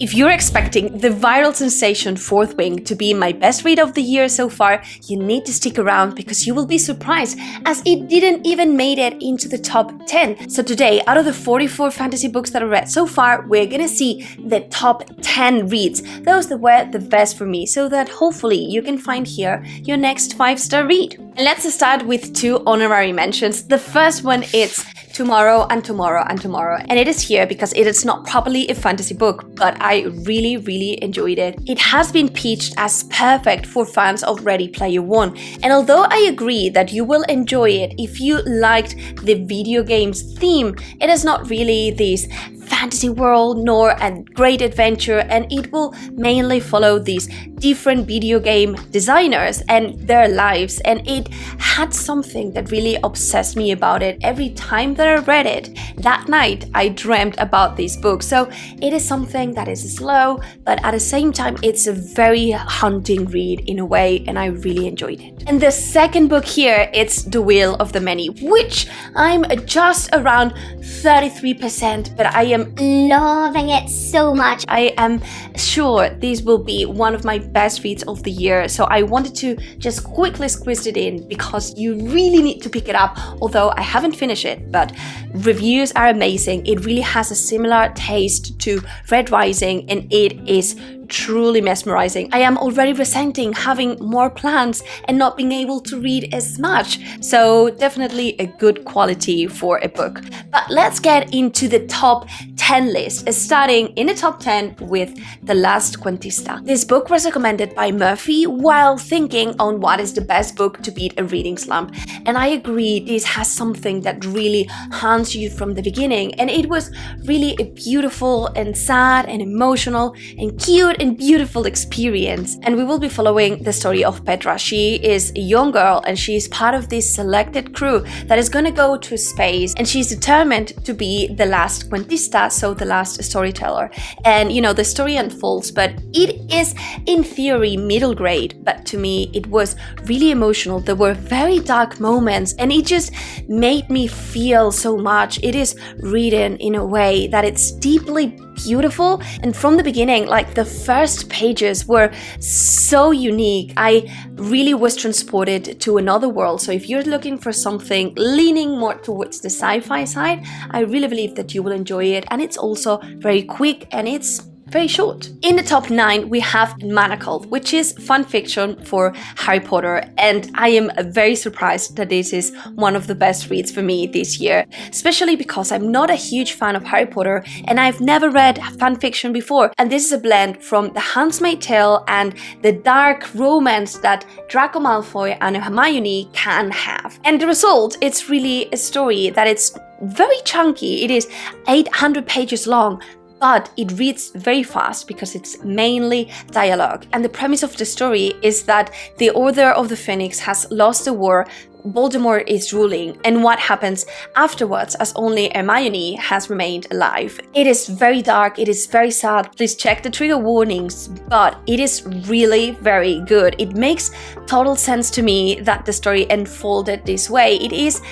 If you're expecting the viral sensation Fourth Wing to be my best read of the year so far, you need to stick around because you will be surprised as it didn't even made it into the top 10. So today, out of the 44 fantasy books that I read so far, we're gonna see the top 10 reads, those that were the best for me, so that hopefully you can find here your next 5-star read. And let's start with 2 honorary mentions. The first one is Tomorrow and Tomorrow and Tomorrow, and it is here because it is not properly a fantasy book, but I really enjoyed it. It has been pitched as perfect for fans of Ready Player One, and although I agree that you will enjoy it if you liked the video games theme, it is not really this fantasy world nor a great adventure, and it will mainly follow these different video game designers and their lives, and it had something that really obsessed me about it. Every time that I read it, that night I dreamt about this book. So it is something that is slow, but at the same time it's a very haunting read in a way, and I really enjoyed it. And the second book here, it's The Will of the Many, which I'm just around 33%, but I am loving it so much. I am sure this will be one of my best reads of the year, so I wanted to just quickly squeeze it in because you really need to pick it up, although I haven't finished it, but reviews are amazing. It really has a similar taste to Red Rising, and it is truly mesmerizing. I am already resenting having more plans and not being able to read as much, so definitely a good quality for a book. But let's get into the top 10 list, starting in the top 10 with The Last Quantista. This book was recommended by Murphy while thinking on what is the best book to beat a reading slump, and I agree this has something that really haunts you from the beginning, and it was really a beautiful and sad and emotional and cute and beautiful experience. And we will be following the story of Petra. She is a young girl and she is part of this selected crew that is going to go to space, and she's determined to be the last Quantista, so the last storyteller. And you know, the story unfolds, but it is in theory middle grade, but to me it was really emotional. There were very dark moments and it just made me feel so much. It is written in a way that it's deeply beautiful, and from the beginning, like the first pages were so unique. I really was transported to another world. So if you're looking for something leaning more towards the sci-fi side, I really believe that you will enjoy it, and it's also very quick and it's very short. In the top 9, we have Manacled, which is fun fiction for Harry Potter, and I am very surprised that this is one of the best reads for me this year, especially because I'm not a huge fan of Harry Potter and I've never read fan fiction before, and this is a blend from The Handmaid's Tale and the dark romance that Draco Malfoy and Hermione can have. And the result, it's really a story that it's very chunky. It is 800 pages long, but it reads very fast because it's mainly dialogue. And the premise of the story is that the Order of the Phoenix has lost the war, Voldemort is ruling, and what happens afterwards as only Hermione has remained alive. It is very dark, it is very sad. Please check the trigger warnings, but it is really very good. It makes total sense to me that the story unfolded this way. It is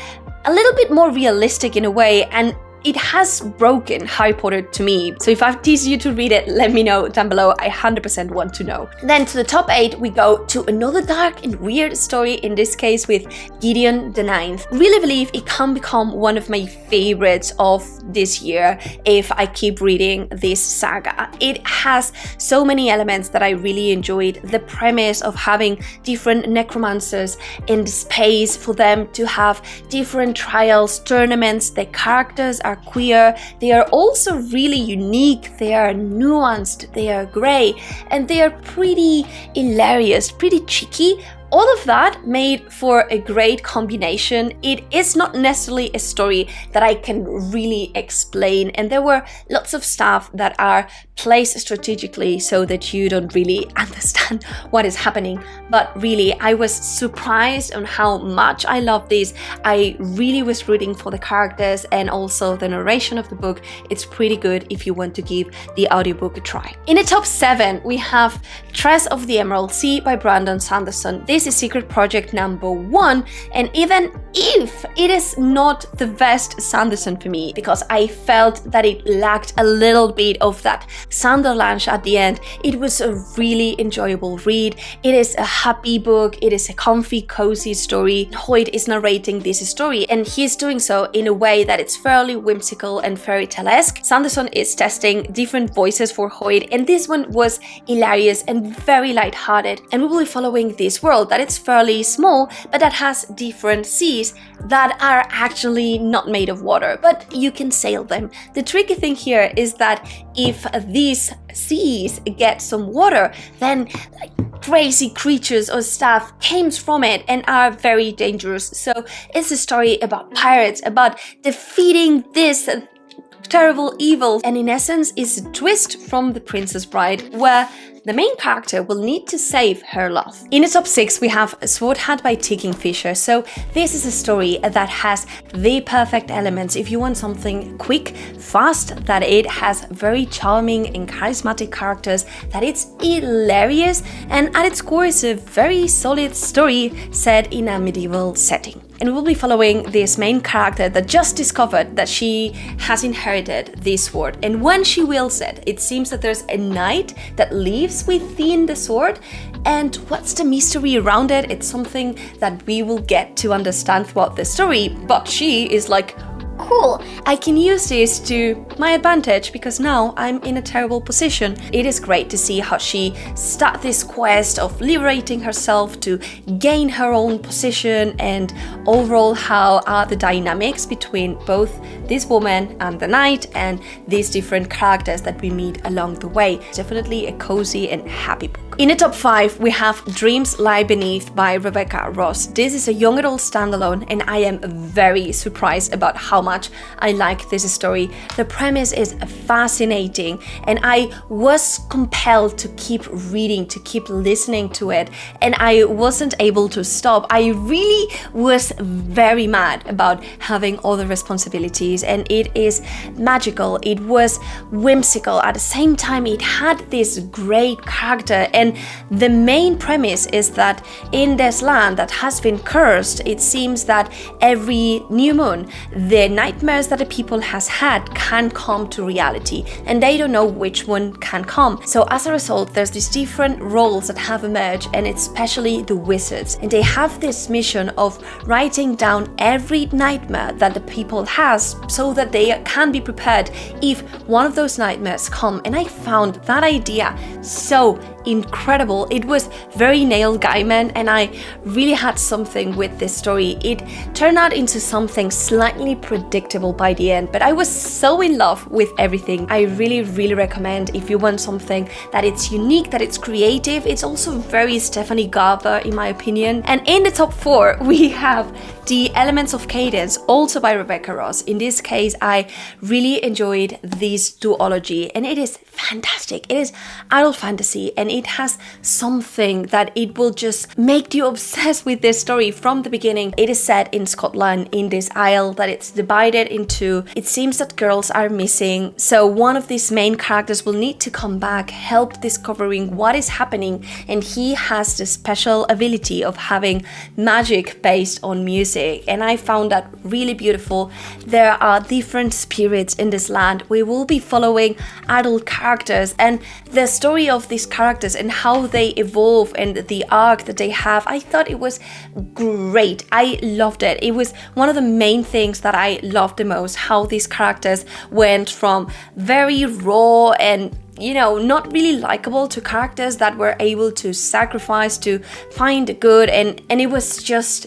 a little bit more realistic in a way, and it has broken Harry Potter to me. So if I've teased you to read it, let me know down below. I 100% want to know. Then to the top 8, we go to another dark and weird story, in this case with Gideon the Ninth. Really believe it can become one of my favorites of this year if I keep reading this saga. It has so many elements that I really enjoyed. The premise of having different necromancers in space, for them to have different trials, tournaments, the characters are queer, they are also really unique, they are nuanced, they are grey, and they are pretty hilarious, pretty cheeky. All of that made for a great combination. It is not necessarily a story that I can really explain, and there were lots of stuff that are placed strategically so that you don't really understand what is happening. But really, I was surprised on how much I love this. I really was rooting for the characters, and also the narration of the book. It's pretty good if you want to give the audiobook a try. In the top 7, we have Tress of the Emerald Sea by Brandon Sanderson. This is secret project number 1, and even if it is not the best Sanderson for me, because I felt that it lacked a little bit of that Sunderland at the end. It was a really enjoyable read. It is a happy book. It is a comfy, cozy story. Hoyt is narrating this story, and he's doing so in a way that it's fairly whimsical and fairy tale-esque. Sanderson is testing different voices for Hoyt, and this one was hilarious and very light-hearted. And we will be following this world that it's fairly small, but that has different seas that are actually not made of water, but you can sail them. The tricky thing here is that if these seas get some water, then crazy creatures or stuff comes from it and are very dangerous. So it's a story about pirates, about defeating this terrible evil, and in essence is a twist from The Princess Bride, where the main character will need to save her love. In the top 6 we have Sword Hat by T. Kingfisher. So this is a story that has the perfect elements if you want something quick, fast, that it has very charming and charismatic characters, that it's hilarious, and at its core is a very solid story set in a medieval setting. And we'll be following this main character that just discovered that she has inherited this sword. And when she wields it, it seems that there's a knight that lives within the sword. And what's the mystery around it? It's something that we will get to understand throughout the story. But she is like, cool, I can use this to my advantage because now I'm in a terrible position. It is great to see how she starts this quest of liberating herself to gain her own position, and overall how are the dynamics between both this woman and the knight and these different characters that we meet along the way. Definitely a cozy and happy book. In the top 5 we have Dreams Lie Beneath by Rebecca Ross. This is a young adult standalone, and I am very surprised about how much I like this story. The premise is fascinating, and I was compelled to keep reading, to keep listening to it, and I wasn't able to stop. I really was very mad about having all the responsibilities, and it is magical. It was whimsical. At the same time, it had this great character, and the main premise is that in this land that has been cursed, it seems that every new moon, the nightmares that the people has had can come to reality, and they don't know which one can come. So as a result, there's these different roles that have emerged, and especially the wizards, and they have this mission of writing down every nightmare that the people has so that they can be prepared if one of those nightmares come. And I found that idea so incredible. It was very Neil Gaiman, and I really had something with this story. It turned out into something slightly predictable by the end, but I was so in love with everything. I really recommend if you want something that it's unique, that it's creative. It's also very Stephanie Garber in my opinion. And in the top 4 we have The Elements of Cadence, also by Rebecca Ross. In this case, I really enjoyed this duology, and it is fantastic. It is adult fantasy, and it has something that it will just make you obsessed with this story from the beginning. It is set in Scotland, in this isle that it's divided into. It seems that girls are missing, so one of these main characters will need to come back, help discovering what is happening, and he has the special ability of having magic based on music, and I found that really beautiful. There are different spirits in this land. We will be following adult characters, and the story of these characters and how they evolve and the arc that they have, I thought it was great. I loved it. It was one of the main things that I loved the most, how these characters went from very raw and not really likable to characters that were able to sacrifice to find the good, and it was just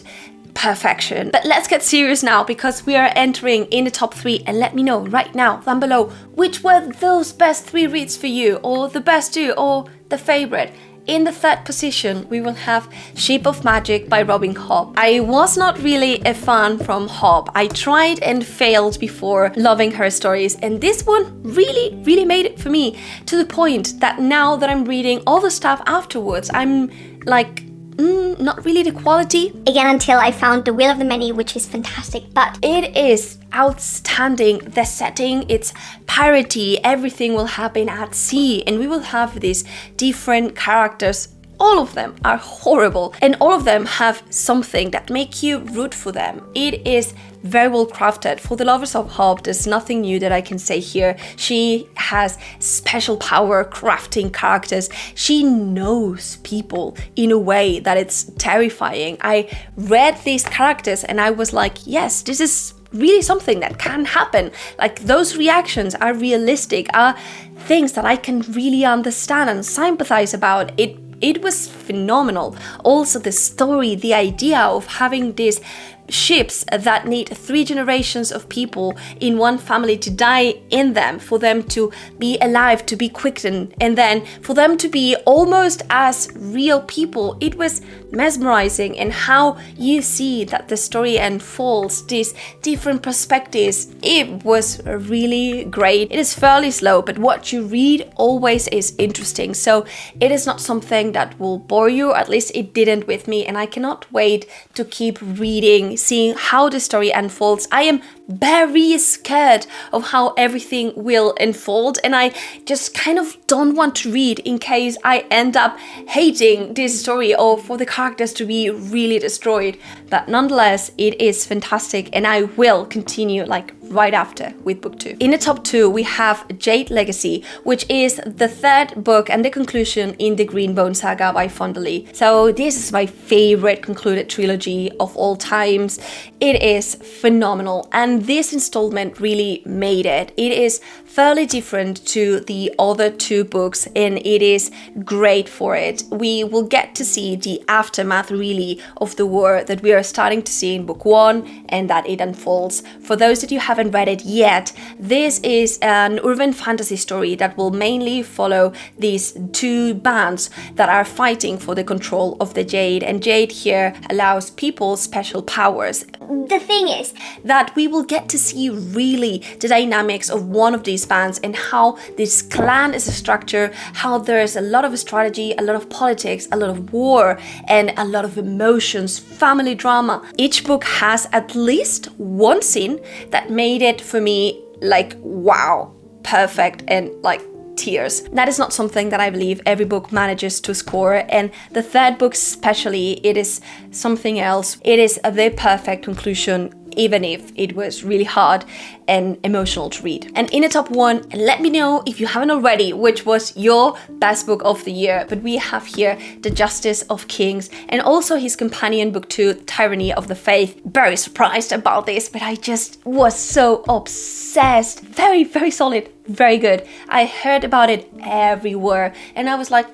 perfection. But let's get serious now, because we are entering in the top 3, and let me know right now down below which were those best 3 reads for you, or the best 2, or the favorite. In the 3rd position, we will have Ship of Magic by Robin Hobb. I was not really a fan from Hobb. I tried and failed before loving her stories, and this one really made it for me, to the point that now that I'm reading all the stuff afterwards, I'm like, not really the quality. Again, until I found The Will of the Many, which is fantastic, but it is outstanding. The setting, it's piratey, everything will happen at sea, and we will have these different characters all of them are horrible, and all of them have something that make you root for them. It is very well crafted. For the lovers of hope, there's nothing new that I can say here. She has special power crafting characters. She knows people in a way that it's terrifying. I read these characters and I was like, yes, this is really something that can happen. Like, those reactions are realistic, are things that I can really understand and sympathize about. It was phenomenal. Also, the story, the idea of having these ships that need 3 generations of people in one family to die in them, for them to be alive, to be quickened, and then for them to be almost as real people. It was mesmerizing, and how you see that the story unfolds, these different perspectives. It was really great. It is fairly slow, but what you read always is interesting. So it is not something that will bore you, at least it didn't with me, and I cannot wait to keep reading, seeing how the story unfolds. I am very scared of how everything will unfold, and I just kind of don't want to read in case I end up hating this story or for the characters to be really destroyed. But nonetheless, it is fantastic, and I will continue like right after with book 2. In the top 2, we have Jade Legacy, which is the 3rd book and the conclusion in the Greenbone saga by Fondly. So this is my favorite concluded trilogy of all times. It is phenomenal, and this installment really made it. It is fairly different to the other 2 books, and it is great for it. We will get to see the aftermath really of the war that we are starting to see in book 1, and that it unfolds. For those that you haven't read it yet, this is an urban fantasy story that will mainly follow these 2 bands that are fighting for the control of the Jade, and Jade here allows people special powers. The thing is that we will get to see really the dynamics of one of these bands and how this clan is a structure, how there's a lot of strategy, a lot of politics, a lot of war, and a lot of emotions, family drama. Each book has at least one scene that made it for me like, wow, perfect, and like tears. That is not something that I believe every book manages to score, and the 3rd book especially, it is something else. It is the perfect conclusion, even if it was really hard and emotional to read. And in the top 1, let me know if you haven't already, which was your best book of the year. But we have here The Justice of Kings, and also his companion book 2, Tyranny of the Faith. Very surprised about this, but I just was so obsessed. Very, very solid, very good. I heard about it everywhere, and I was like,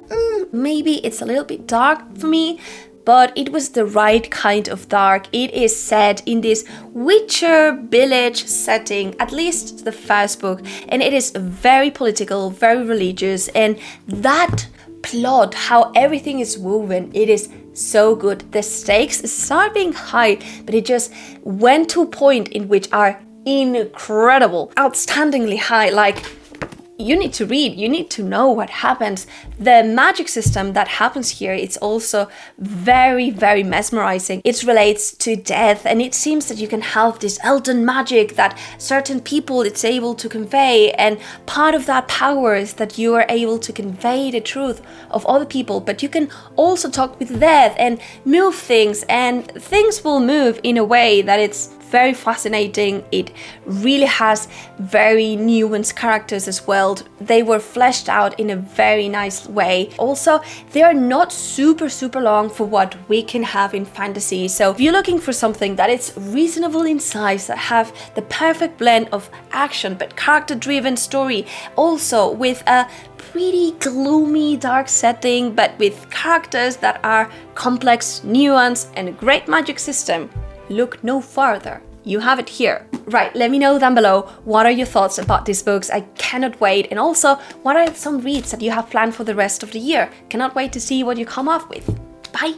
maybe it's a little bit dark for me, but it was the right kind of dark. It is set in this Witcher village setting, at least the 1st book, and it is very political, very religious, and that plot, how everything is woven, it is so good. The stakes start being high, but it just went to a point in which are incredible, outstandingly high. Like, you need to read, you need to know what happens. The magic system that happens here, it's also very, very mesmerizing. It relates to death, and it seems that you can have this elden magic that certain people it's able to convey, and part of that power is that you are able to convey the truth of other people, but you can also talk with death and move things, and things will move in a way that it's very fascinating. It really has very nuanced characters as well. They were fleshed out in a very nice way. Also, they are not super long for what we can have in fantasy. So if you're looking for something that is reasonable in size, that have the perfect blend of action but character-driven story, also with a pretty gloomy dark setting but with characters that are complex, nuanced, and a great magic system, look no farther. You have it here. Right, let me know down below what are your thoughts about these books. I cannot wait. And also, what are some reads that you have planned for the rest of the year? Cannot wait to see what you come up with. Bye!